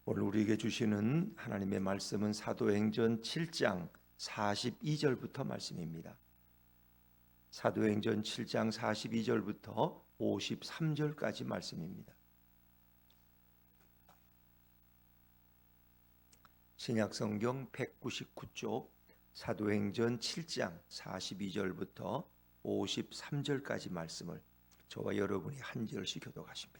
오늘 우리에게 주시는 하나님의 말씀은 사도행전 7장 42절부터 말씀입니다. 사도행전 7장 42절부터 53절까지 말씀입니다. 신약성경 199쪽 사도행전 7장 42절부터 53절까지 말씀을 저와 여러분이 한 절씩 교독하십니다.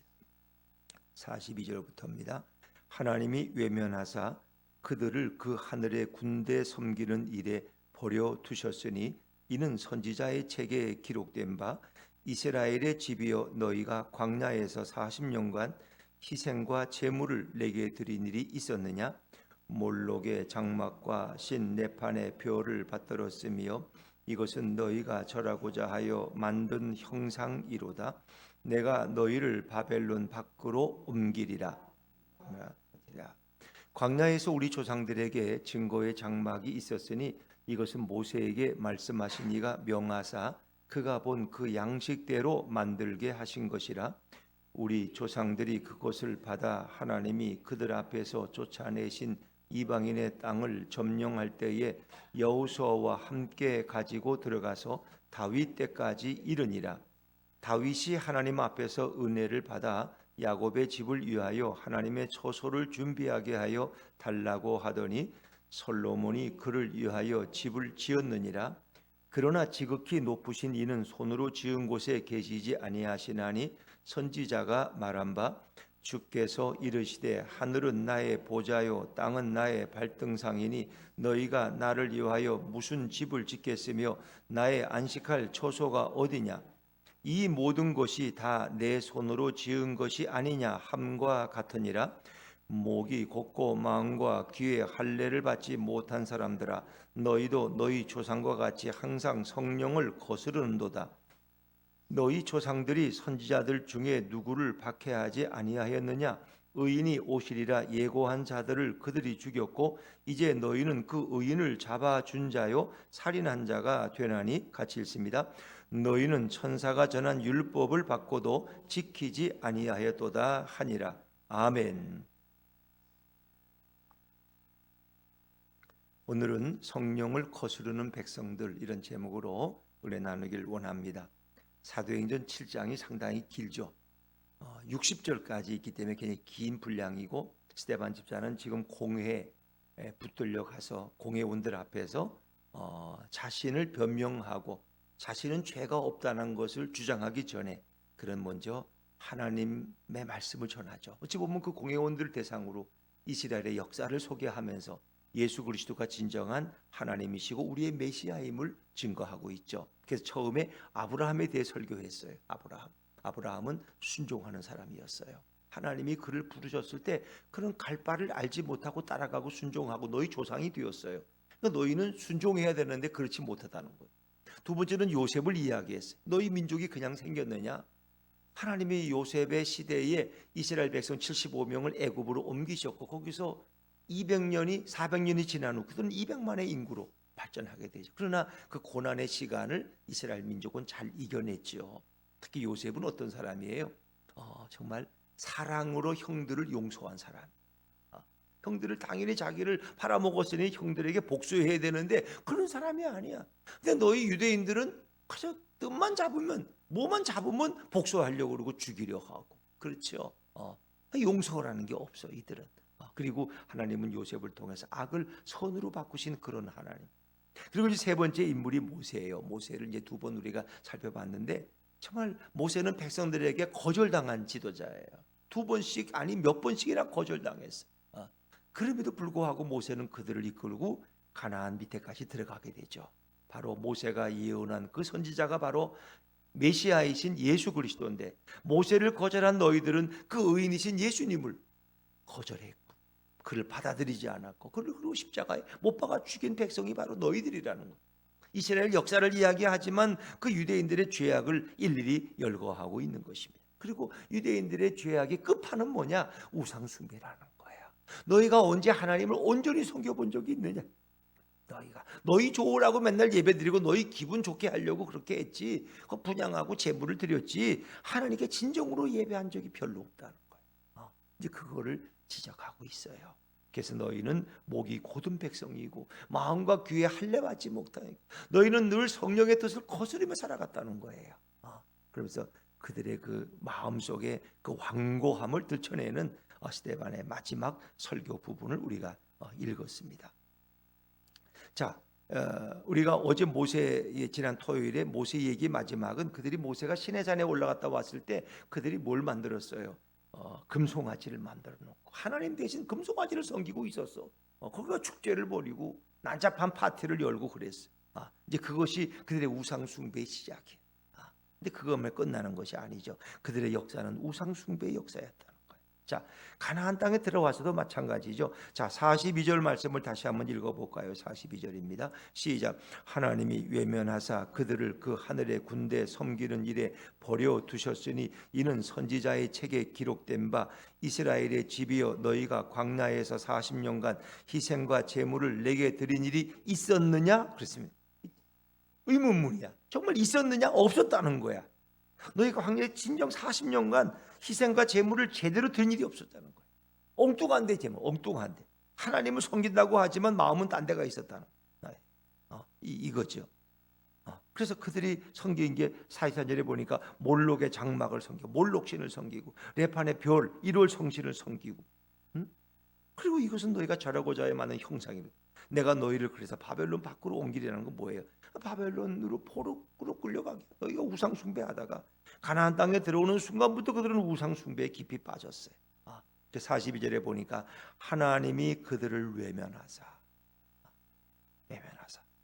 42절부터입니다. 하나님이 외면하사 그들을 그 하늘의 군대 섬기는 일에 버려 두셨으니 이는 선지자의 책에 기록된 바 이스라엘의 집이여 너희가 광야에서 40년간 희생과 제물을 내게 드린 일이 있었느냐? 몰록의 장막과 신 네판의 벼를 받들었으며 이것은 너희가 절하고자 하여 만든 형상이로다. 내가 너희를 바벨론 밖으로 옮기리라. 광야에서 우리 조상들에게 증거의 장막이 있었으니 이것은 모세에게 말씀하신 이가 명하사 그가 본 그 양식대로 만들게 하신 것이라. 우리 조상들이 그것을 받아 하나님이 그들 앞에서 쫓아내신 이방인의 땅을 점령할 때에 여호수아와 함께 가지고 들어가서 다윗 때까지 이르니라. 다윗이 하나님 앞에서 은혜를 받아 야곱의 집을 위하여 하나님의 처소를 준비하게 하여 달라고 하더니 솔로몬이 그를 위하여 집을 지었느니라. 그러나 지극히 높으신 이는 손으로 지은 곳에 계시지 아니하시나니 선지자가 말한 바 주께서 이르시되 하늘은 나의 보좌요 땅은 나의 발등상이니 너희가 나를 위하여 무슨 집을 짓겠으며 나의 안식할 처소가 어디냐? 이 모든 것이 다 내 손으로 지은 것이 아니냐 함과 같으니라. 목이 곧고 마음과 귀에 할례를 받지 못한 사람들아 너희도 너희 조상과 같이 항상 성령을 거스르는도다. 너희 조상들이 선지자들 중에 누구를 박해하지 아니하였느냐? 의인이 오시리라 예고한 자들을 그들이 죽였고 이제 너희는 그 의인을 잡아준 자요 살인한 자가 되나니 같이 읽습니다. 너희는 천사가 전한 율법을 받고도 지키지 아니하였도다 하니라. 아멘. 오늘은 성령을 거스르는 백성들 이런 제목으로 은혜 나누길 원합니다. 사도행전 7장이 상당히 길죠. 60절까지 있기 때문에 굉장히 긴 분량이고 스데반 집사는 지금 공회에 붙들려 가서 공회원들 앞에서 자신을 변명하고 자신은 죄가 없다는 것을 주장하기 전에 그는 먼저 하나님의 말씀을 전하죠. 어찌 보면 그 공회원들을 대상으로 이스라엘의 역사를 소개하면서 예수 그리스도가 진정한 하나님이시고 우리의 메시아임을 증거하고 있죠. 그래서 처음에 아브라함에 대해 설교했어요. 아브라함은 순종하는 사람이었어요. 하나님이 그를 부르셨을 때 그는 갈 바를 알지 못하고 따라가고 순종하고 너희 조상이 되었어요. 그러니까 너희는 순종해야 되는데 그렇지 못하다는 거예요. 두 번째는 요셉을 이야기했어요. 너희 민족이 그냥 생겼느냐? 하나님이 요셉의 시대에 이스라엘 백성 75명을 애굽으로 옮기셨고 거기서 400년이 지난 후 그들은 200만의 인구로 발전하게 되죠. 그러나 그 고난의 시간을 이스라엘 민족은 잘 이겨냈죠. 특히 요셉은 어떤 사람이에요? 정말 사랑으로 형들을 용서한 사람. 형들을 당연히 자기를 팔아먹었으니 형들에게 복수해야 되는데 그런 사람이 아니야. 근데 너희 유대인들은 그저 뭐만 잡으면 복수하려고 그러고 죽이려 하고 그렇죠. 용서라는 게 없어 이들은. 그리고 하나님은 요셉을 통해서 악을 선으로 바꾸신 그런 하나님. 그리고 이제 세 번째 인물이 모세예요. 모세를 이제 두 번 우리가 살펴봤는데 정말 모세는 백성들에게 거절당한 지도자예요. 두 번씩 아니 몇 번씩이나 거절당했어. 그럼에도 불구하고 모세는 그들을 이끌고 가나안 밑에까지 들어가게 되죠. 바로 모세가 예언한 그 선지자가 바로 메시아이신 예수 그리스도인데 모세를 거절한 너희들은 그 의인이신 예수님을 거절했고 그를 받아들이지 않았고 그리고 십자가에 못 박아 죽인 백성이 바로 너희들이라는 거예요. 이스라엘 역사를 이야기하지만 그 유대인들의 죄악을 일일이 열거하고 있는 것입니다. 그리고 유대인들의 죄악의 끝판은 뭐냐? 우상 숭배라는 거야. 너희가 언제 하나님을 온전히 섬겨본 적이 있느냐? 너희 좋으라고 맨날 예배드리고 너희 기분 좋게 하려고 그렇게 했지. 분향하고 제물을 드렸지. 하나님께 진정으로 예배한 적이 별로 없다는 거예요. 이제 그거를 지적하고 있어요. 그래서 너희는 목이 곧은 백성이고 마음과 귀에 할례받지 못하니까 너희는 늘 성령의 뜻을 거스르며 살아갔다는 거예요. 그러면서 그들의 그 마음 속에 그 완고함을 들춰내는 스데반의 마지막 설교 부분을 우리가 읽었습니다. 자, 우리가 어제 모세 지난 토요일에 모세 얘기 마지막은 그들이 모세가 시내산에 올라갔다 왔을 때 그들이 뭘 만들었어요? 금송아지를 만들어 놓고 하나님 대신 금송아지를 섬기고 있었어. 거기가 축제를 벌이고 난잡한 파티를 열고 그랬어. 이제 그것이 그들의 우상 숭배의 시작이에요. 근데 그것만 끝나는 것이 아니죠. 그들의 역사는 우상 숭배의 역사였다는 거예요. 자, 가나안 땅에 들어와서도 마찬가지죠. 자, 42절 말씀을 다시 한번 읽어볼까요? 42절입니다. 시작. 하나님이 외면하사 그들을 그 하늘의 군대 섬기는 일에 버려 두셨으니 이는 선지자의 책에 기록된 바 이스라엘의 집이여 너희가 광야에서 40년간 희생과 제물을 내게 드린 일이 있었느냐? 그렇습니다. 의문문이야. 정말 있었느냐? 없었다는 거야. 너희가 광야에 진정 40년간 희생과 제물을 제대로 드린 일이 없었다는 거야. 엉뚱한데 제물, 엉뚱한데. 하나님을 섬긴다고 하지만 마음은 딴 데가 있었다는 거야. 이거죠. 그래서 그들이 섬긴 게 44절에 보니까 몰록의 장막을 섬기고 몰록신을 섬기고 레판의 별 1월 성신을 섬기고 그리고 이것은 너희가 절하고자 할 만한 형상입니다. 내가 너희를 그래서 바벨론 밖으로 옮기려는 건 뭐예요? 바벨론으로 포로로 끌려가게. 너희가 우상 숭배하다가 가나안 땅에 들어오는 순간부터 그들은 우상 숭배에 깊이 빠졌어요. 42절에 보니까 하나님이 그들을 외면하사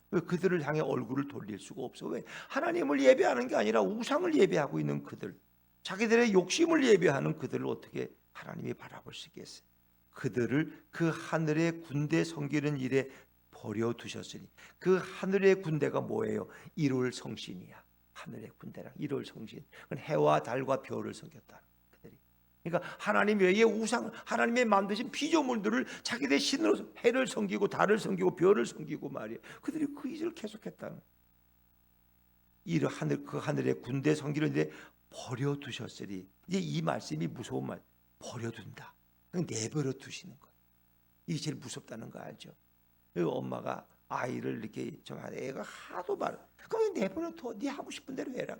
왜 그들을 향해 얼굴을 돌릴 수가 없어? 왜? 하나님을 예배하는 게 아니라 우상을 예배하고 있는 그들, 자기들의 욕심을 예배하는 그들을 어떻게 하나님이 바라볼 수 있겠어요? 그들을 그 하늘의 군대 섬기는 일에 버려두셨으니 그 하늘의 군대가 뭐예요? 1월 성신이야. 하늘의 군대랑 1월 성신. 그건 해와 달과 별을 섬겼다. 그들이. 그러니까 하나님 외에 우상, 하나님의 만드신 피조물들을 자기들 신으로 해를 섬기고 달을 섬기고 별을 섬기고 말이에요. 그들이 그 일을 계속했다는. 그 하늘의 군대 섬기는데 버려두셨으니 이제 이 말씀이 무서운 말. 버려둔다. 내버려 두시는 거예요. 이게 제일 무섭다는 거 알죠? 엄마가 아이를 이렇게 좀 애가 하도 말, 그럼 내버려 둬. 네 하고 싶은 대로 해라.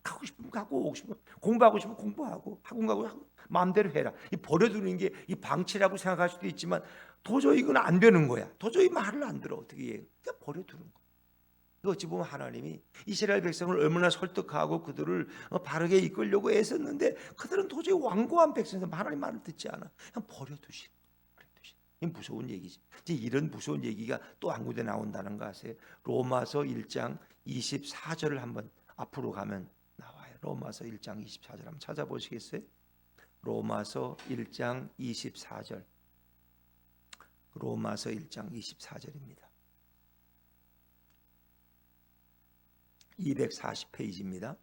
가고 싶으면 가고 오고 싶으면 공부하고 싶으면 공부하고 학원 가고 마음대로 해라. 이 버려두는 게 이 방치라고 생각할 수도 있지만 도저히 이건 안 되는 거야. 도저히 말을 안 들어. 어떻게 해? 그냥 버려두는 거야. 어찌 보면 하나님이 이스라엘 백성을 얼마나 설득하고 그들을 바르게 이끌려고 애썼는데 그들은 도저히 완고한 백성에서 하나님 말을 듣지 않아. 그냥 버려두시는 거예요. 이 무서운 얘기지. 이제 이런 무서운 얘기가 또 한 군데 나온다는 거 아세요? 로마서 1장 24절을 한번 앞으로 가면 나와요. 로마서 1장 24절 한번 찾아보시겠어요? 로마서 1장 24절. 로마서 1장 24절입니다. 240페이지입니다.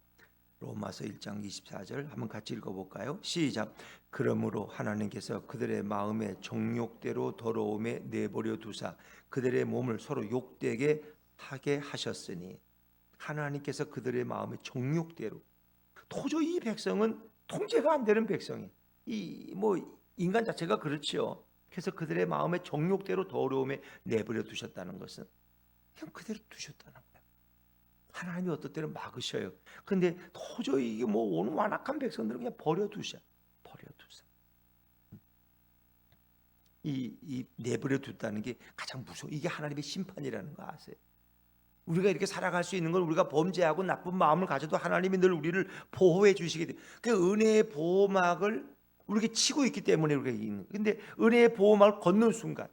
로마서 1장 24절 한번 같이 읽어볼까요? 시작. 그러므로 하나님께서 그들의 마음의 정욕대로 더러움에 내버려 두사 그들의 몸을 서로 욕되게 하게 하셨으니 하나님께서 그들의 마음의 정욕대로 도저히 이 백성은 통제가 안 되는 백성이 인간 자체가 그렇지요. 그래서 그들의 마음의 정욕대로 더러움에 내버려 두셨다는 것은 그냥 그대로 두셨다는 거예요. 하나님이 어떨 때는 막으셔요. 근데 도저히 이게 오는 완악한 백성들은 그냥 버려두셔. 이 내버려 뒀다는 게 가장 무서워. 이게 하나님의 심판이라는 거 아세요? 우리가 이렇게 살아갈 수 있는 건 우리가 범죄하고 나쁜 마음을 가져도 하나님이 늘 우리를 보호해 주시게 돼요. 그 은혜의 보호막을 우리가 치고 있기 때문에 우리가 있는. 근데 은혜의 보호막을 걷는 순간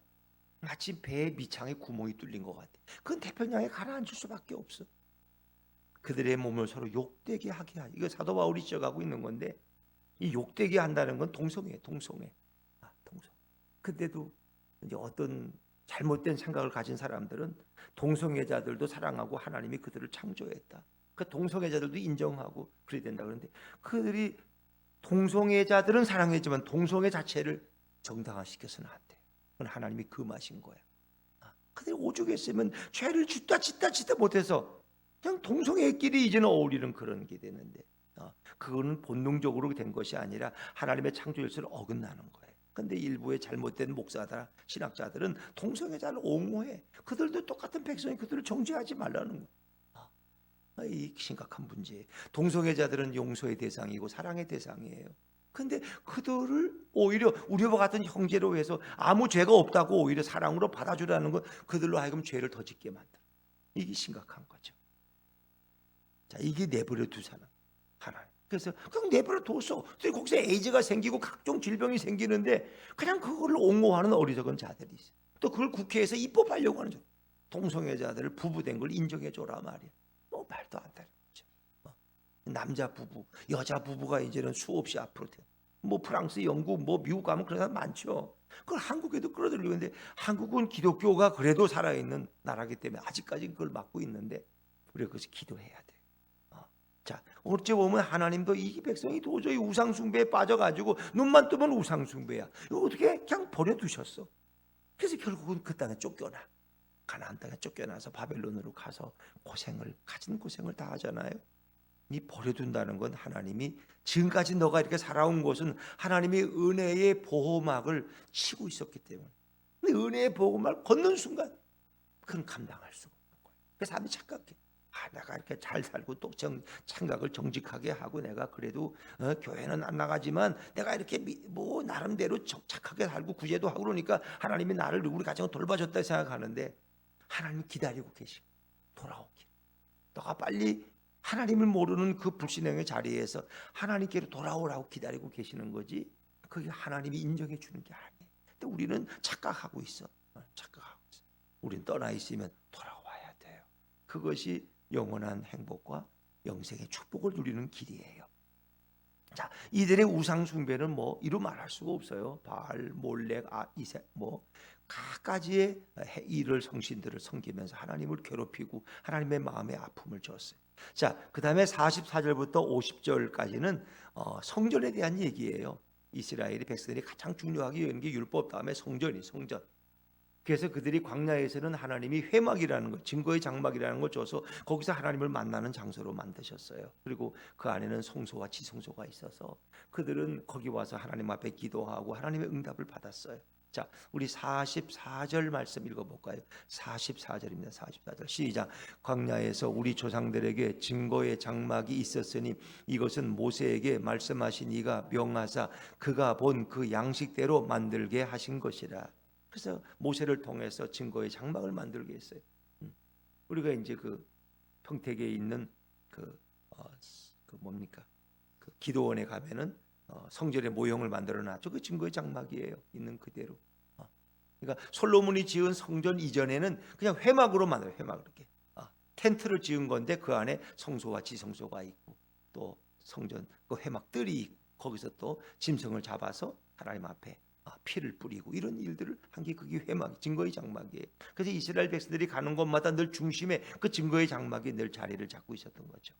마치 배의 밑창에 구멍이 뚫린 것 같아. 그건 태평양에 가라앉을 수밖에 없어. 그들의 몸을 서로 욕되게 하게 하죠. 이거 사도 바울이 지적하고 있는 건데 이 욕되게 한다는 건 동성애. 근데도 이제 어떤 잘못된 생각을 가진 사람들은 동성애자들도 사랑하고 하나님이 그들을 창조했다. 그 동성애자들도 인정하고 그래야 된다. 그런데 그들이 동성애자들은 사랑했지만 동성애 자체를 정당화시켜서는 안 돼. 그건 하나님이 금하신 거야. 그들이 오죽했으면 죄를 짓다 못해서 그냥 동성애끼리 이제는 어울리는 그런 게 됐는데 그거는 본능적으로 된 것이 아니라 하나님의 창조 질서를 어긋나는 거예요. 근데 일부의 잘못된 목사들, 신학자들은 동성애자를 옹호해. 그들도 똑같은 백성이 그들을 정죄하지 말라는 거예요. 이 심각한 문제예요. 동성애자들은 용서의 대상이고 사랑의 대상이에요. 근데 그들을 오히려 우리와 같은 형제로 해서 아무 죄가 없다고 오히려 사랑으로 받아주라는 건 그들로 하여금 죄를 더 짓게 만들어. 이게 심각한 거죠. 자, 이게 내버려 두사는 하나님. 그래서 그냥 내버려 뒀어. 거기서 에이즈가 생기고 각종 질병이 생기는데 그냥 그거를 옹호하는 어리석은 자들이 있어요. 또 그걸 국회에서 입법하려고 하는 자. 동성애자들을 부부된 걸 인정해줘라 말이야. 뭐 말도 안 되는 거죠. 남자 부부, 여자 부부가 이제는 수없이 앞으로 돼. 뭐 프랑스, 영국, 뭐 미국 가면 그런 사람 많죠. 그걸 한국에도 끌어들이고 있는데 한국은 기독교가 그래도 살아있는 나라기 때문에 아직까지 그걸 맡고 있는데 우리가 그것을 기도해야 돼. 자, 어찌 보면 하나님도 이 백성이 도저히 우상숭배에 빠져가지고 눈만 뜨면 우상숭배야. 이거 어떻게 그냥 버려두셨어. 그래서 결국은 그 땅에 쫓겨나. 가나안 땅에 쫓겨나서 바벨론으로 가서 가진 고생을 다 하잖아요. 이 버려둔다는 건 하나님이 지금까지 너가 이렇게 살아온 것은 하나님이 은혜의 보호막을 치고 있었기 때문에. 근데 은혜의 보호막을 걷는 순간 그건 감당할 수가 없는 거예요. 그래서 사람이 착각해. 내가 이렇게 잘 살고 또 생각을 정직하게 하고 내가 그래도 교회는 안 나가지만 내가 이렇게 뭐 나름대로 착하게 살고 구제도 하고 그러니까 하나님이 나를 우리 가정을 돌봐줬다 생각하는데 하나님이 기다리고 계시고 돌아오길. 너가 빨리 하나님을 모르는 그 불신앙의 자리에서 하나님께로 돌아오라고 기다리고 계시는 거지. 그게 하나님이 인정해 주는 게 아니에요. 근데 우리는 착각하고 있어. 착각하고 있어. 우리는 떠나 있으면 돌아와야 돼요. 그것이 영원한 행복과 영생의 축복을 누리는 길이에요. 자, 이들의 우상 숭배는 뭐 이루 말할 수가 없어요. 바알, 몰렉, 이세 뭐 각가지의 이를 성신들을 섬기면서 하나님을 괴롭히고 하나님의 마음에 아픔을 줬어요. 자, 그다음에 44절부터 50절까지는 성전에 대한 얘기예요. 이스라엘의 백성들이 가장 중요하게 여기는 게 율법 다음에 성전. 그래서 그들이 광야에서는 하나님이 회막이라는 것, 증거의 장막이라는 걸 줘서 거기서 하나님을 만나는 장소로 만드셨어요. 그리고 그 안에는 성소와 지성소가 있어서 그들은 거기 와서 하나님 앞에 기도하고 하나님의 응답을 받았어요. 자, 우리 44절 말씀 읽어볼까요? 44절입니다. 44절 시작. 광야에서 우리 조상들에게 증거의 장막이 있었으니 이것은 모세에게 말씀하신 이가 명하사 그가 본 그 양식대로 만들게 하신 것이라. 그래서 모세를 통해서 증거의 장막을 만들게 했어요. 우리가 이제 그 평택에 있는 그 뭡니까? 그 기도원에 가면은 성전의 모형을 만들어 놨죠. 그 증거의 장막이에요. 있는 그대로. 그러니까 솔로몬이 지은 성전 이전에는 그냥 회막으로 만들어요. 회막 이렇게. 텐트를 지은 건데 그 안에 성소와 지성소가 있고 또 성전 그 회막들이 있고 거기서 또 짐승을 잡아서 하나님 앞에 피를 뿌리고 이런 일들을 한 게 그게 회막, 증거의 장막이에요. 그래서 이스라엘 백성들이 가는 곳마다 늘 중심에 그 증거의 장막이 늘 자리를 잡고 있었던 거죠.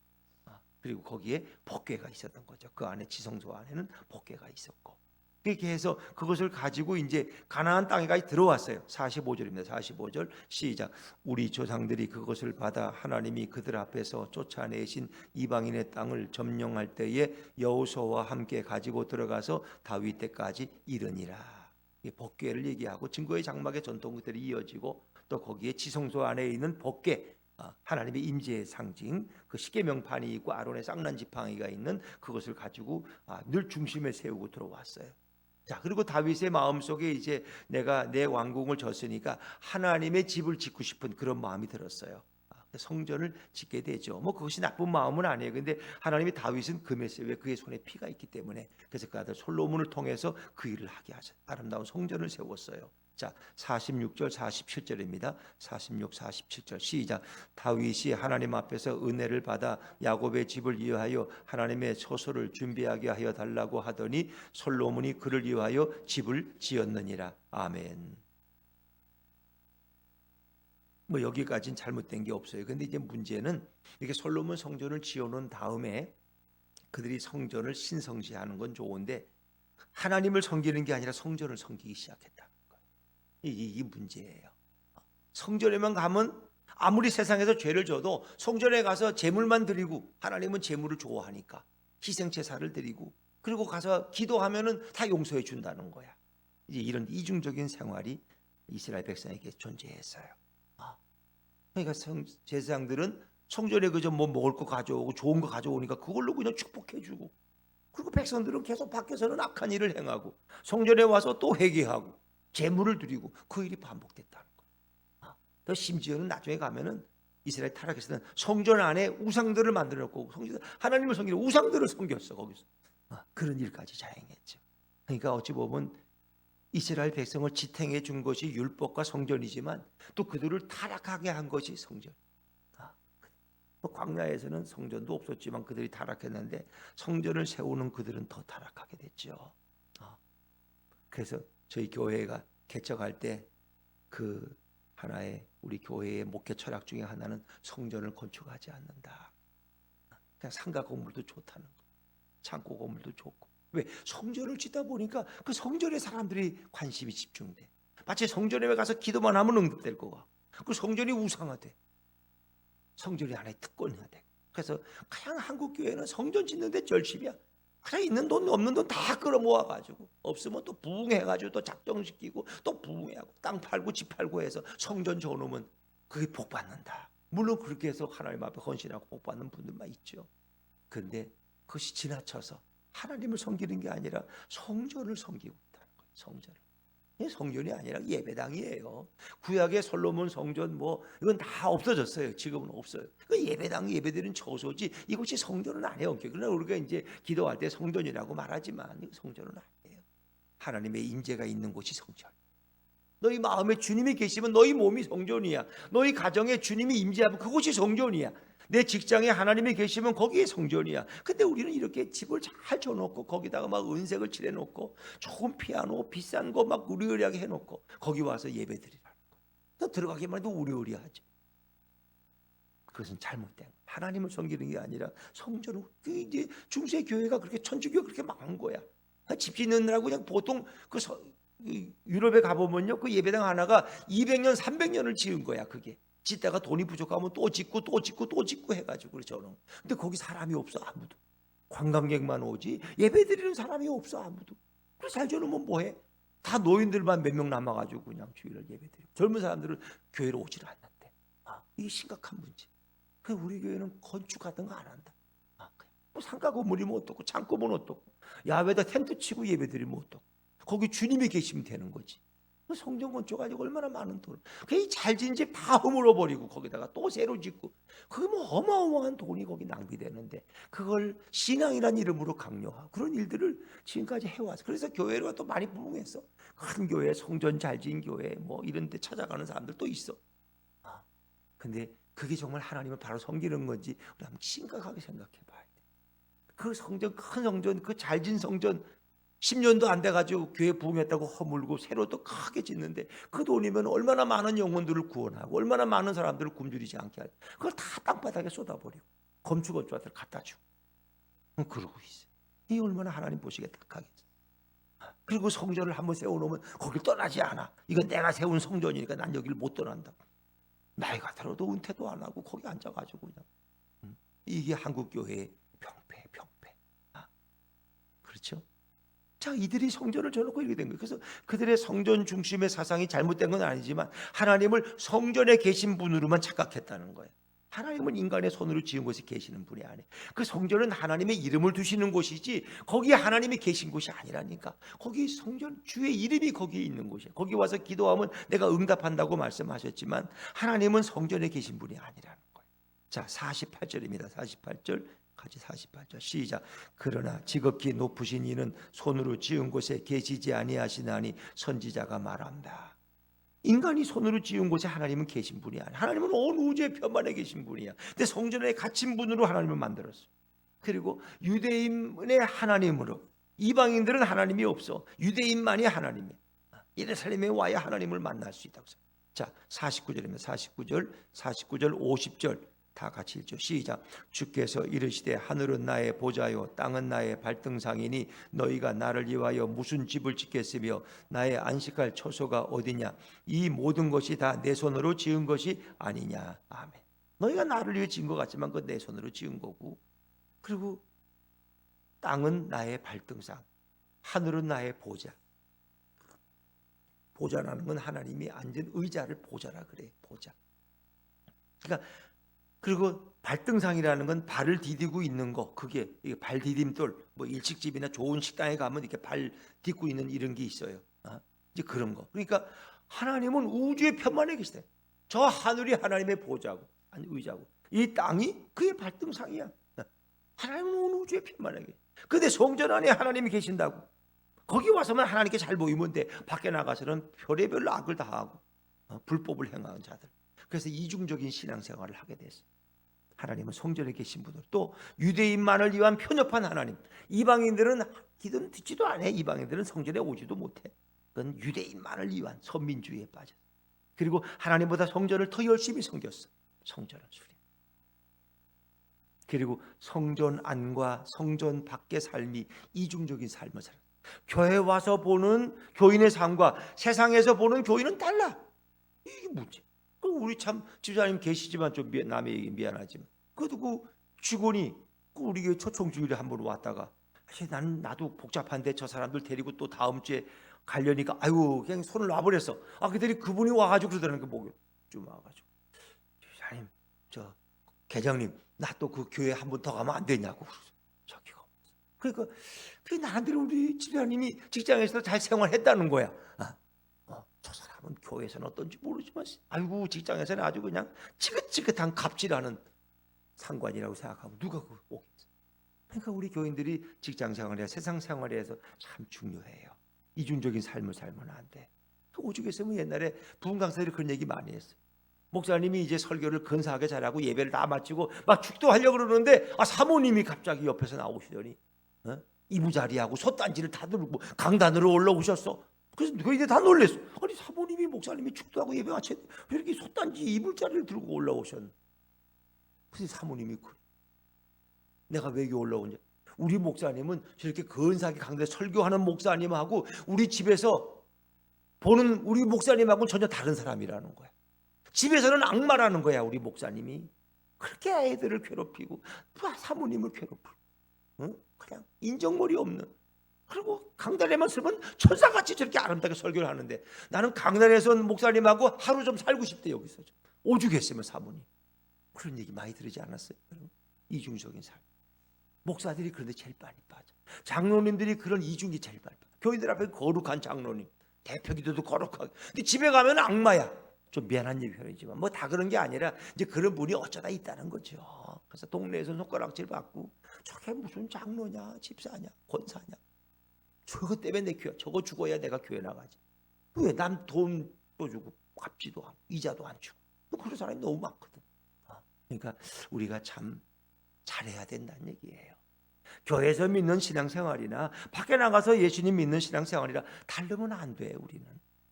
그리고 거기에 법궤가 있었던 거죠. 그 안에 지성소 안에는 법궤가 있었고 그렇게 해서 그것을 가지고 이제 가나안 땅에까지 들어왔어요. 45절입니다. 45절 시작. 우리 조상들이 그것을 받아 하나님이 그들 앞에서 쫓아내신 이방인의 땅을 점령할 때에 여호수아와 함께 가지고 들어가서 다윗 때까지 이르니라. 법궤를 얘기하고 증거의 장막의 전통 그대로 이어지고 또 거기에 지성소 안에 있는 법궤 하나님의 임재의 상징 그 십계명판이 있고 아론의 쌍난 지팡이가 있는 그것을 가지고 늘 중심에 세우고 들어왔어요. 자, 그리고 다윗의 마음속에 이제 내가 내 왕궁을 졌으니까 하나님의 집을 짓고 싶은 그런 마음이 들었어요. 성전을 짓게 되죠. 뭐 그것이 나쁜 마음은 아니에요. 근데 하나님이 다윗은 금했어요. 왜? 그의 손에 피가 있기 때문에. 그래서 그 아들 솔로몬을 통해서 그 일을 하게 하셨어요. 아름다운 성전을 세웠어요. 자, 46절 47절입니다. 46, 47절 시작. 다윗이 하나님 앞에서 은혜를 받아 야곱의 집을 위하여 하나님의 처소를 준비하게 하여 달라고 하더니 솔로몬이 그를 위하여 집을 지었느니라. 아멘. 뭐 여기까지는 잘못된 게 없어요. 근데 이제 문제는 이렇게 솔로몬 성전을 지어놓은 다음에 그들이 성전을 신성시하는 건 좋은데 하나님을 섬기는 게 아니라 성전을 섬기기 시작했다. 이게 문제예요. 성전에만 가면 아무리 세상에서 죄를 져도 성전에 가서 제물만 드리고 하나님은 제물을 좋아하니까 희생 제사를 드리고 그리고 가서 기도하면은 다 용서해 준다는 거야. 이제 이런 이중적인 생활이 이스라엘 백성에게 존재했어요. 그러니까 제사장들은 성전에 그저 뭐 먹을 거 가져오고 좋은 거 가져오니까 그걸로 그냥 축복해 주고, 그리고 백성들은 계속 밖에서는 악한 일을 행하고 성전에 와서 또 회개하고 제물을 드리고 그 일이 반복됐다는 거예요. 또 심지어는 나중에 가면은 이스라엘 타락에서는 성전 안에 우상들을 만들어 놓고 하나님을 섬기는 우상들을 섬겼어 거기서. 그런 일까지 자행했죠. 그러니까 어찌 보면 이스라엘 백성을 지탱해 준 것이 율법과 성전이지만 또 그들을 타락하게 한 것이 성전. 광야에서는 성전도 없었지만 그들이 타락했는데 성전을 세우는 그들은 더 타락하게 됐죠. 그래서 저희 교회가 개척할 때 그 하나의 우리 교회의 목회 철학 중에 하나는 성전을 건축하지 않는다. 그냥 상가 건물도 좋다는 거, 창고 건물도 좋고. 왜? 성전을 짓다 보니까 그 성전에 사람들이 관심이 집중돼. 마치 성전에 가서 기도만 하면 응답될 거 같고, 그 성전이 우상화돼. 성전이 안에 특권해야 돼. 그래서 그냥 한국 교회는 성전 짓는데 절실이야. 그냥 있는 돈 없는 돈 다 끌어모아가지고 없으면 또 부흥해가지고 또 작정시키고 또 부흥해하고 땅 팔고 집 팔고 해서 성전 줘놓으면 그게 복 받는다. 물론 그렇게 해서 하나님 앞에 헌신하고 복 받는 분들만 있죠. 그런데 그것이 지나쳐서 하나님을 섬기는 게 아니라 성전을 섬기고 있다는 거예요. 성전을. 성전이 아니라 예배당이에요. 구약의 솔로몬 성전 뭐 이건 다 없어졌어요. 지금은 없어요. 그 예배당 예배드리는 처소지 이곳이 성전은 아니에요. 그러나 우리가 이제 기도할 때 성전이라고 말하지만 이거 성전은 아니에요. 하나님의 임재가 있는 곳이 성전. 너희 마음에 주님이 계시면 너희 몸이 성전이야. 너희 가정에 주님이 임재하면 그곳이 성전이야. 내 직장에 하나님이 계시면 거기에 성전이야. 근데 우리는 이렇게 집을 잘 쳐놓고 거기다가 막 은색을 칠해놓고 좋은 피아노 비싼 거 막 우리우리하게 해놓고 거기 와서 예배드리라는 거. 들어가기만 해도 우리우리하죠. 그것은 잘못된 거야. 하나님을 섬기는 게 아니라 성전은 이제 중세 교회가 그렇게 천주교가 그렇게 망한 거야. 집 짓느라고 그냥 보통 유럽에 가보면요 그 예배당 하나가 200년 300년을 지은 거야. 그게 짓다가 돈이 부족하면 또 짓고 또 짓고 또 짓고 해가지고 그렇죠. 근데 거기 사람이 없어. 아무도. 관광객만 오지 예배드리는 사람이 없어. 아무도. 그래서 잘 줘놓으면 뭐해? 다 노인들만 몇 명 남아가지고 그냥 주일을 예배드리고 젊은 사람들은 교회로 오질 않는데. 이게 심각한 문제. 그 우리 교회는 건축 같은 거 안 한다. 뭐 상가 건물이면 어떻고 창고면 어떻고 야외에다 텐트 치고 예배드리면 어떻고 거기 주님이 계시면 되는 거지. 성전 건축가지고 얼마나 많은 돈. 그 잘 지은 집 다 허물어 버리고 거기다가 또 새로 짓고 그게 뭐 어마어마한 돈이 거기 낭비되는데 그걸 신앙이라는 이름으로 강요하고 그런 일들을 지금까지 해왔어. 그래서 교회가 또 많이 부흥했어. 큰 교회, 성전 잘 지은 교회 뭐 이런 데 찾아가는 사람들도 있어. 근데 그게 정말 하나님을 바로 섬기는 건지 우리 한번 심각하게 생각해 봐야 돼. 그 성전, 큰 성전, 그 잘 지은 성전 10년도 안 돼가지고 교회 부흥했다고 허물고 새로 또 크게 짓는데 그 돈이면 얼마나 많은 영혼들을 구원하고 얼마나 많은 사람들을 굶주리지 않게 하고 그걸 다 땅바닥에 쏟아버리고 검축업자들 갖다 주고 그러고 있어요. 이 얼마나 하나님 보시기에 tak하겠어요. 그리고 성전을 한번 세워놓으면 거길 떠나지 않아. 이건 내가 세운 성전이니까 난 여기를 못 떠난다고. 나이가 들어도 은퇴도 안 하고 거기 앉아가지고 그냥. 이게 한국 교회의 병폐. 그렇죠? 자, 이들이 성전을 쳐놓고 이렇게 된 거예요. 그래서 그들의 성전 중심의 사상이 잘못된 건 아니지만 하나님을 성전에 계신 분으로만 착각했다는 거예요. 하나님은 인간의 손으로 지은 곳에 계시는 분이 아니에요. 그 성전은 하나님의 이름을 두시는 곳이지 거기에 하나님이 계신 곳이 아니라니까. 거기 성전 주의 이름이 거기에 있는 곳이에요. 거기 와서 기도하면 내가 응답한다고 말씀하셨지만 하나님은 성전에 계신 분이 아니라는 거예요. 자, 48절입니다. 48절. 같이 48절 시작. 그러나 지극히 높으신 이는 손으로 지은 곳에 계시지 아니하시나니 선지자가 말한다. 인간이 손으로 지은 곳에 하나님은 계신 분이 아니야. 하나님은 온 우주의 편만에 계신 분이야. 근데 성전에 갇힌 분으로 하나님을 만들었어. 그리고 유대인의 하나님으로 이방인들은 하나님이 없어. 유대인만이 하나님이야. 예루살렘에 와야 하나님을 만날 수 있다고. 자, 49절입니다. 49절 50절 다 같이 읽죠. 시작. 주께서 이르시되 하늘은 나의 보좌요 땅은 나의 발등상이니 너희가 나를 위하여 무슨 집을 짓겠으며 나의 안식할 처소가 어디냐. 이 모든 것이 다 내 손으로 지은 것이 아니냐. 아멘. 너희가 나를 위해 지은 것 같지만 그건 내 손으로 지은 거고. 그리고 땅은 나의 발등상, 하늘은 나의 보좌. 보좌라는 건 하나님이 앉은 의자를 보좌라 그래. 보좌. 그러니까 그리고 발등상이라는 건 발을 디디고 있는 거. 그게 이게 발 디딤돌. 뭐 일식집이나 좋은 식당에 가면 이렇게 발 딛고 있는 이런 게 있어요. 이제 그런 거. 그러니까 하나님은 우주의 편만에 계시대. 저 하늘이 하나님의 보좌고, 아니 의자고, 이 땅이 그의 발등상이야. 하나님은 우주의 편만에 계시. 근데 성전 안에 하나님이 계신다고. 거기 와서만 하나님께 잘 보이면 돼. 밖에 나가서는 별의별 악을 다 하고 불법을 행하는 자들. 그래서 이중적인 신앙생활을 하게 됐어요. 하나님은 성전에 계신 분들, 또 유대인만을 위한 편협한 하나님. 이방인들은 기도는 듣지도 않아. 이방인들은 성전에 오지도 못해. 그건 유대인만을 위한 선민주의에 빠져. 그리고 하나님보다 성전을 더 열심히 섬겼어. 성전을 수리. 그리고 성전 안과 성전 밖의 삶이 이중적인 삶을 살아. 교회 와서 보는 교인의 삶과 세상에서 보는 교인은 달라. 이게 문제. 우리 참 집사님 계시지만 좀 남의 얘기 미안하지만, 그래도 그 직원이 우리 교회 초청주일에 한번 왔다가, 사실 나도 복잡한데 저 사람들 데리고 또 다음 주에 가려니까 아이고 그냥 손을 놔버렸어. 그들이 그분이 와가지고 그러더라는 게 목요일 좀 와가지고, 집사님 저 계장님 나 또 그 교회 한 번 더 가면 안 되냐고. 저기가. 그러니까 그 나름대로 우리 집사님이 직장에서 잘 생활했다는 거야. 저 사람은 교회에서는 어떤지 모르지만 아이고 직장에서는 아주 그냥 지긋지긋한 갑질하는 상관이라고 생각하고 누가 그걸 오겠어. 그러니까 우리 교인들이 직장 생활에 세상 생활에서 참 중요해요. 이중적인 삶을 살면 안 돼. 오죽했으면 옛날에 부흥 강사들이 그런 얘기 많이 했어요. 목사님이 이제 설교를 근사하게 잘하고 예배를 다 마치고 막 축도하려고 그러는데 사모님이 갑자기 옆에서 나오시더니 이부자리하고 솥단지를 다 들고 강단으로 올라오셨어. 그래서 그이들 다 놀랬어. 아니 사모님이 목사님이 축도하고 예배 마쳤는데 왜 이렇게 솥단지 이불자리를 들고 올라오셨나. 그래서 사모님이 내가 왜 여기 올라오냐. 우리 목사님은 저렇게 근사하게 강단에 설교하는 목사님하고 우리 집에서 보는 우리 목사님하고는 전혀 다른 사람이라는 거야. 집에서는 악마라는 거야. 우리 목사님이 그렇게 아이들을 괴롭히고 사모님을 괴롭히고 그냥 인정머리 없는. 그리고 강단에만 서면 천사같이 저렇게 아름답게 설교를 하는데 나는 강단에서 목사님하고 하루 좀 살고 싶대. 여기서 좀 오죽했으면 사모님. 그런 얘기 많이 들으지 않았어요? 이중적인 삶. 목사들이 그런데 제일 많이 빠져. 장로님들이 그런 이중이 제일 많이 빠져. 교인들 앞에 거룩한 장로님, 대표기도도 거룩하게. 근데 집에 가면 악마야. 좀 미안한 얘기 표현이지만 뭐 다 그런 게 아니라 이제 그런 분이 어쩌다 있다는 거죠. 그래서 동네에서 손가락질 받고 저게 무슨 장로냐, 집사냐, 권사냐. 저거 때문에 내 교회, 저거 죽어야 내가 교회 나가지. 왜 남 돈도 주고 갚지도 않고 이자도 안 주고. 그런 사람이 너무 많거든. 그러니까 우리가 참 잘해야 된다는 얘기예요. 교회에서 믿는 신앙생활이나 밖에 나가서 예수님 믿는 신앙생활이라 다르면 안 돼. 우리는.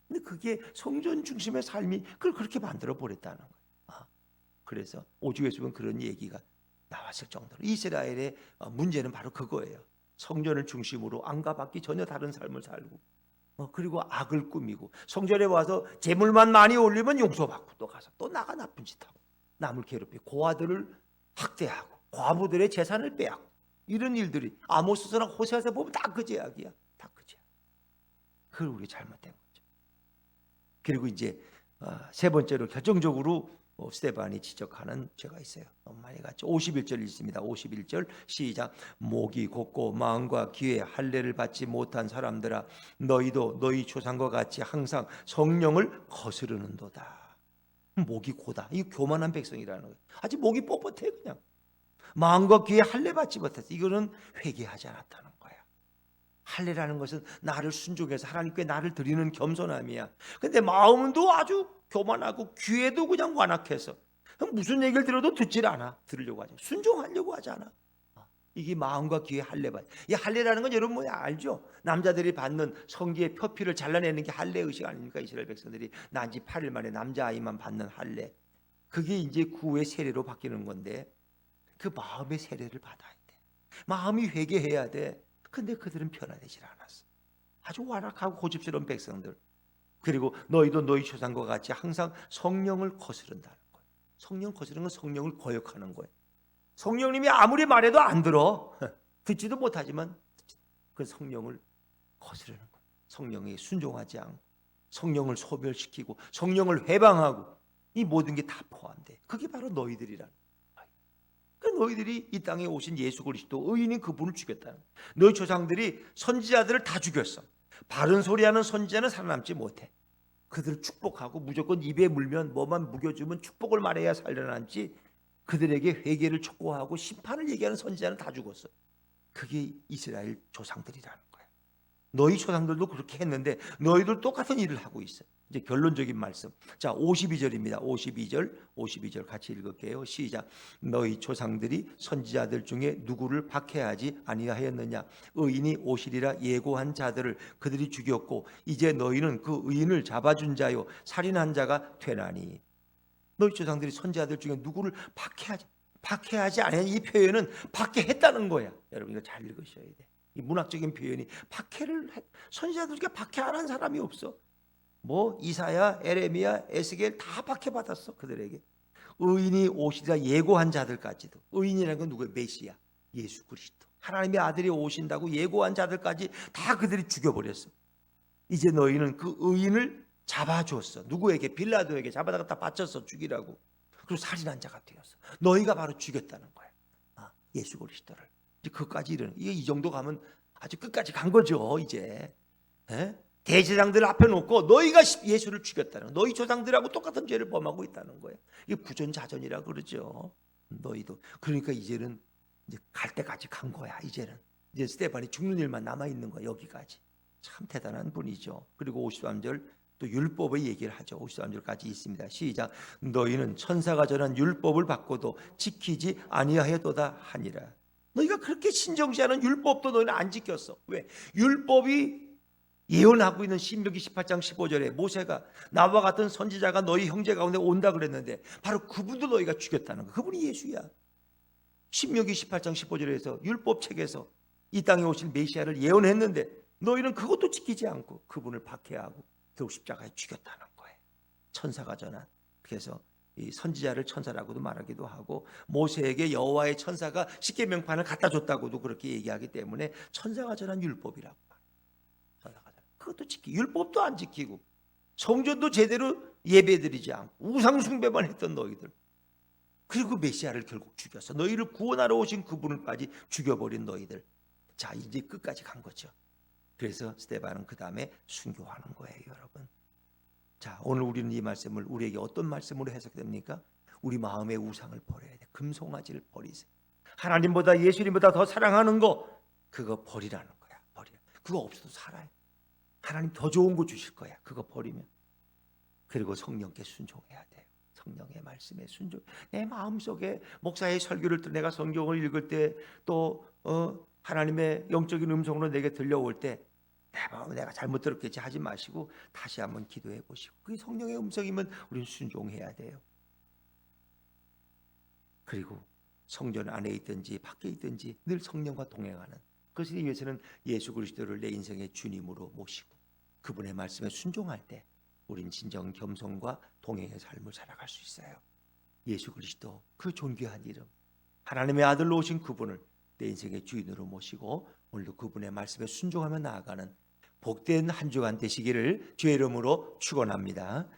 근데 그게 성전 중심의 삶이 그걸 그렇게 만들어 버렸다는 거예요. 그래서 오죽했으면 그런 얘기가 나왔을 정도로 이스라엘의 문제는 바로 그거예요. 성전을 중심으로 안과 밖이 전혀 다른 삶을 살고 그리고 악을 꾸미고 성전에 와서 재물만 많이 올리면 용서받고 또 가서 또 나가 나쁜 짓 하고 남을 괴롭히고 고아들을 학대하고 과부들의 재산을 빼앗고 이런 일들이 아모스서나 호세아서 보면 다 그 죄악이야. 다 그 죄악. 그걸 우리 잘못된 거죠. 그리고 이제 세 번째로 결정적으로 스데반이 지적하는 죄가 있어요. 너무 많이 갔죠. 51절 있습니다. 51절 시작. 목이 곧고 마음과 귀에 할례를 받지 못한 사람들아 너희도 너희 조상과 같이 항상 성령을 거스르는도다. 목이 고다. 이 교만한 백성이라는 거예요. 아직 목이 뻣뻣해. 그냥 마음과 귀에 할례 받지 못했어. 이거는 회개하지 않았다는 거야. 할례라는 것은 나를 순종해서 하나님께 나를 드리는 겸손함이야. 근데 마음도 아주 교만하고 귀에도 그냥 완악해서 무슨 얘기를 들어도 듣질 않아. 들으려고 하지. 순종하려고 하지 않아. 이게 마음과 귀에 할례 받. 이 할례라는 건 여러분 뭐 알죠? 남자들이 받는 성기의 표피를 잘라내는 게 할례 의식 아닙니까? 이스라엘 백성들이 난지 8일 만에 남자아이만 받는 할례. 그게 이제 구의 세례로 바뀌는 건데 그 마음의 세례를 받아야 돼. 마음이 회개해야 돼. 근데 그들은 변화되질 않았어. 아주 완악하고 고집스러운 백성들. 그리고 너희도 너희 조상과 같이 항상 성령을 거스른다는 거예요. 성령 거스르는 건 성령을 거역하는 거예요. 성령님이 아무리 말해도 안 들어. 듣지도 못하지만 그 성령을 거스르는 거예요. 성령에 순종하지 않고 성령을 소멸시키고 성령을 회방하고 이 모든 게 다 포함돼. 그게 바로 너희들이라는 거예요. 그 너희들이 이 땅에 오신 예수 그리스도 의인인 그분을 죽였다는 거예요. 너희 조상들이 선지자들을 다 죽였어. 바른 소리하는 선지자는 살아남지 못해. 그들을 축복하고 무조건 입에 물면 뭐만 묵여주면 축복을 말해야 살려남지, 그들에게 회개를 촉구하고 심판을 얘기하는 선지자는 다 죽었어. 그게 이스라엘 조상들이라는 거야. 너희 조상들도 그렇게 했는데 너희들 똑같은 일을 하고 있어. 이제 결론적인 말씀. 자, 52절입니다. 52절 같이 읽을게요. 시작. 너희 조상들이 선지자들 중에 누구를 박해하지 아니하였느냐? 의인이 오시리라 예고한 자들을 그들이 죽였고 이제 너희는 그 의인을 잡아준 자요 살인한 자가 되나니. 너희 조상들이 선지자들 중에 누구를 박해하지 않은 이 표현은 박해했다는 거야. 여러분 이거 잘 읽으셔야 돼. 이 문학적인 표현이 선지자들 중에 박해 안 한 사람이 없어. 뭐 이사야, 에레미야, 에스겔 다 박해받았어. 그들에게 의인이 오시리라 예고한 자들까지도. 의인이라는 건 누구예요? 메시아 예수 그리스도, 하나님의 아들이 오신다고 예고한 자들까지 다 그들이 죽여버렸어. 이제 너희는 그 의인을 잡아줬어. 누구에게? 빌라도에게 잡아다가 다 바쳤어. 죽이라고. 그리고 살인한 자가 되었어. 너희가 바로 죽였다는 거야. 예수 그리스도를. 이제 그까지 이르는, 이게 이 정도 가면 아주 끝까지 간 거죠. 이제 대제사장들 앞에 놓고 너희가 예수를 죽였다는 거야. 너희 조상들하고 똑같은 죄를 범하고 있다는 거야. 이게 부전자전이라 그러죠. 너희도. 그러니까 이제는 이제 갈 때까지 간 거야. 이제는 이제 스데반이 죽는 일만 남아 있는 거야. 여기까지. 참 대단한 분이죠. 그리고 53절 또 율법의 얘기를 하죠. 53절까지 있습니다. 시작. 너희는 천사가 전한 율법을 받고도 지키지 아니하였도다 하니라. 너희가 그렇게 신정시하는 율법도 너희는 안 지켰어. 왜? 율법이 예언하고 있는 신명기 18장 15절에 모세가 나와 같은 선지자가 너희 형제 가운데 온다 그랬는데 바로 그분도 너희가 죽였다는 거. 그분이 예수야. 신명기 18장 15절에서 율법책에서 이 땅에 오실 메시아를 예언했는데 너희는 그것도 지키지 않고 그분을 박해하고 결국 십자가에 죽였다는 거예요. 천사가 전한. 그래서 이 선지자를 천사라고도 말하기도 하고 모세에게 여호와의 천사가 십계명판을 갖다 줬다고도 그렇게 얘기하기 때문에 천사가 전한 율법이라고 말해요. 천사가 전한. 그것도 율법도 안 지키고 성전도 제대로 예배드리지 않고 우상 숭배만 했던 너희들. 그리고 메시아를 결국 죽였어. 너희를 구원하러 오신 그분을까지 죽여버린 너희들. 자, 이제 끝까지 간 거죠. 그래서 스데반은 그 다음에 순교하는 거예요, 여러분. 자, 오늘 우리는 이 말씀을 우리에게 어떤 말씀으로 해석됩니까? 우리 마음의 우상을 버려야 돼. 금송아지를 버리세요. 하나님보다 예수님보다 더 사랑하는 거, 그거 버리라는 거야. 버려. 그거 없어도 살아요. 하나님 더 좋은 거 주실 거야. 그거 버리면. 그리고 성령께 순종해야 돼요. 성령의 말씀에 순종. 내 마음속에 목사의 설교를 또 내가 성경을 읽을 때 또 하나님의 영적인 음성으로 내게 들려올 때 내 마음에 내가 잘못 들었겠지 하지 마시고 다시 한번 기도해 보시고, 그게 성령의 음성이면 우리는 순종해야 돼요. 그리고 성전 안에 있든지 밖에 있든지 늘 성령과 동행하는, 그것을 위해서는 예수 그리스도를 내 인생의 주님으로 모시고 그분의 말씀에 순종할 때 우린 진정 겸손과 동행의 삶을 살아갈 수 있어요. 예수 그리스도 그 존귀한 이름, 하나님의 아들로 오신 그분을 내 인생의 주인으로 모시고 오늘도 그분의 말씀에 순종하며 나아가는 복된 한 주간 되시기를 주의 이름으로 축원합니다.